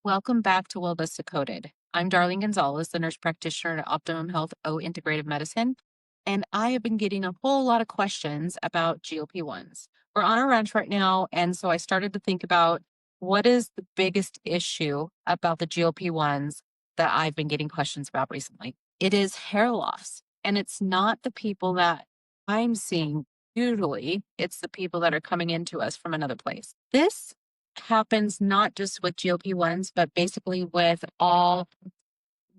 Welcome back to Wellness Decoded. I'm Darlene Gonzalez, the nurse practitioner at Optimum Health O Integrative Medicine, and I have been getting a whole lot of questions about GLP-1s. We're on a ranch right now, and so I started to think about what is the biggest issue about the GLP-1s that I've been getting questions about recently. It is hair loss, and it's not the people that I'm seeing. Usually, it's the people that are coming into us from another place. This happens not just with GLP-1s, but basically with all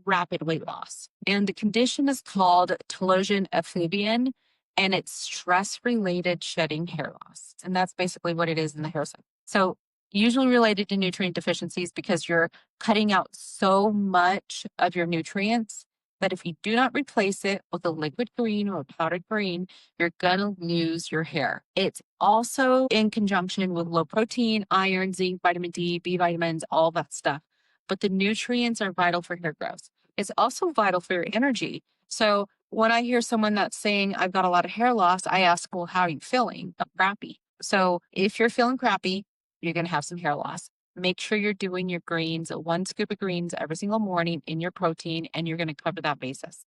rapid weight loss. And the condition is called Telogen Effluvian, and it's stress-related shedding hair loss. And that's basically what it is in the hair cycle. So usually related to nutrient deficiencies because you're cutting out so much of your nutrients that if you do not replace it with a liquid green or a powdered green, you're gonna lose your hair. It's also in conjunction with low protein, iron, zinc, vitamin D, B vitamins, all that stuff. But the nutrients are vital for hair growth. It's also vital for your energy. So when I hear someone that's saying, I've got a lot of hair loss, I ask, well, how are you feeling? I'm crappy. So if you're feeling crappy, you're gonna have some hair loss. Make sure you're doing your greens, 1 scoop of greens every single morning in your protein, and you're going to cover that basis.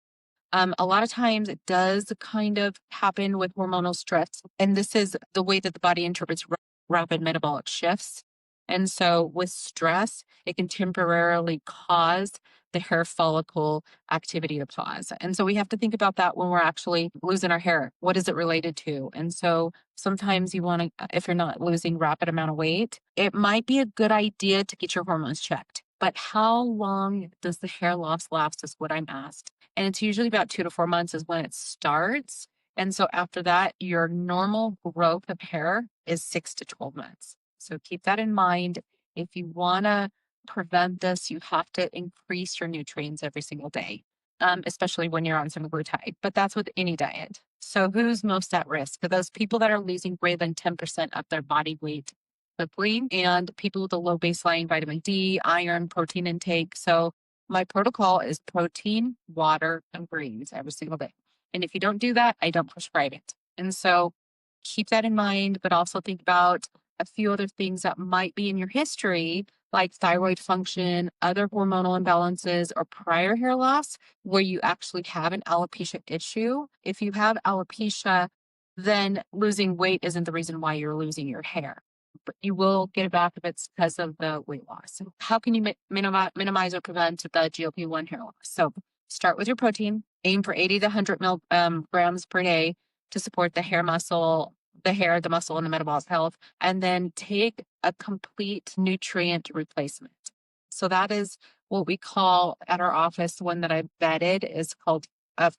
A lot of times it does kind of happen with hormonal stress, and this is the way that the body interprets rapid metabolic shifts. And so with stress, it can temporarily cause the hair follicle activity to pause. And so we have to think about that when we're actually losing our hair. What is it related to? And so sometimes you want to, if you're not losing rapid amount of weight, it might be a good idea to get your hormones checked. But how long does the hair loss last is what I'm asked. And it's usually about 2 to 4 months is when it starts. And so after that, your normal growth of hair is 6 to 12 months. So keep that in mind. If you want to prevent this, you have to increase your nutrients every single day, especially when you're on semaglutide. But that's with any diet. So who's most at risk? For those people that are losing greater than 10% of their body weight quickly, and people with a low baseline vitamin D, iron, protein intake. So my protocol is protein, water, and greens every single day. And if you don't do that, I don't prescribe it. And so keep that in mind, but also think about a few other things that might be in your history, like thyroid function, other hormonal imbalances, or prior hair loss, where you actually have an alopecia issue. If you have alopecia, then losing weight isn't the reason why you're losing your hair, but you will get it back if it's because of the weight loss. So how can you minimize or prevent the GLP-1 hair loss? So start with your protein, aim for 80 to 100 grams per day to support the hair muscle, the hair, the muscle, and the metabolic health, and then take a complete nutrient replacement. So that is what we call at our office, one that I've vetted is called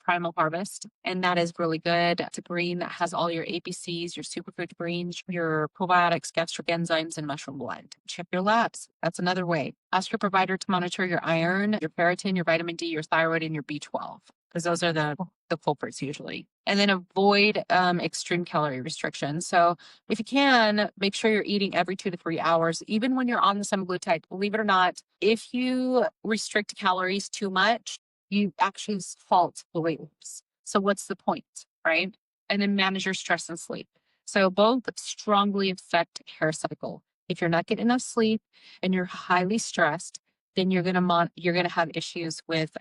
Primal Harvest. And that is really good. It's a green that has all your ABCs, your superfood greens, your probiotics, gastric enzymes, and mushroom blend. Check your labs. That's another way. Ask your provider to monitor your iron, your ferritin, your vitamin D, your thyroid, and your B12, because those are the culprits usually. And then avoid extreme calorie restriction. So if you can, make sure you're eating every 2 to 3 hours, even when you're on the semaglutide. Believe it or not, if you restrict calories too much, you actually halt the weight loss. So what's the point, right? And then manage your stress and sleep. So both strongly affect hair cycle. If you're not getting enough sleep and you're highly stressed, then you're gonna have issues with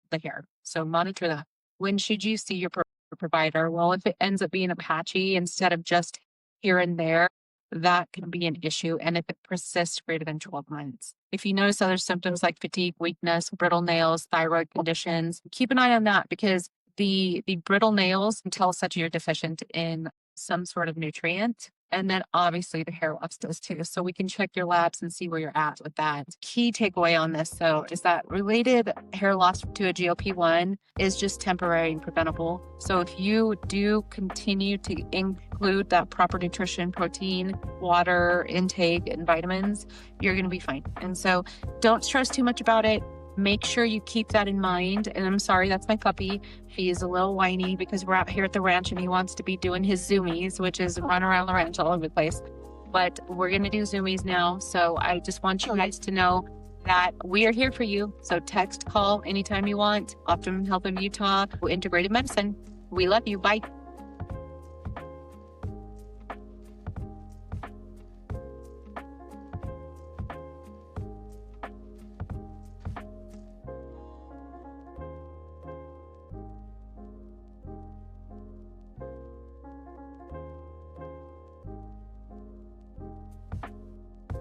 the hair. So monitor that. When should you see your provider? Well, if it ends up being a patchy instead of just here and there, that can be an issue. And if it persists greater than 12 months. If you notice other symptoms like fatigue, weakness, brittle nails, thyroid conditions, keep an eye on that because the brittle nails can tell us that you're deficient in some sort of nutrient. And then obviously the hair loss does too. So we can check your labs and see where you're at with that. Key takeaway on this though is that related hair loss to a GLP-1 is just temporary and preventable. So if you do continue to include that proper nutrition, protein, water intake, and vitamins, you're going to be fine. And so don't stress too much about it. Make sure you keep that in mind. And I'm sorry, that's my puppy. He's a little whiny because we're out here at the ranch and he wants to be doing his zoomies, which is run around the ranch all over the place. But we're going to do zoomies now. So I just want you guys to know that we are here for you. So text, call anytime you want. Optimum Health of Utah, Integrated Medicine. We love you. Bye.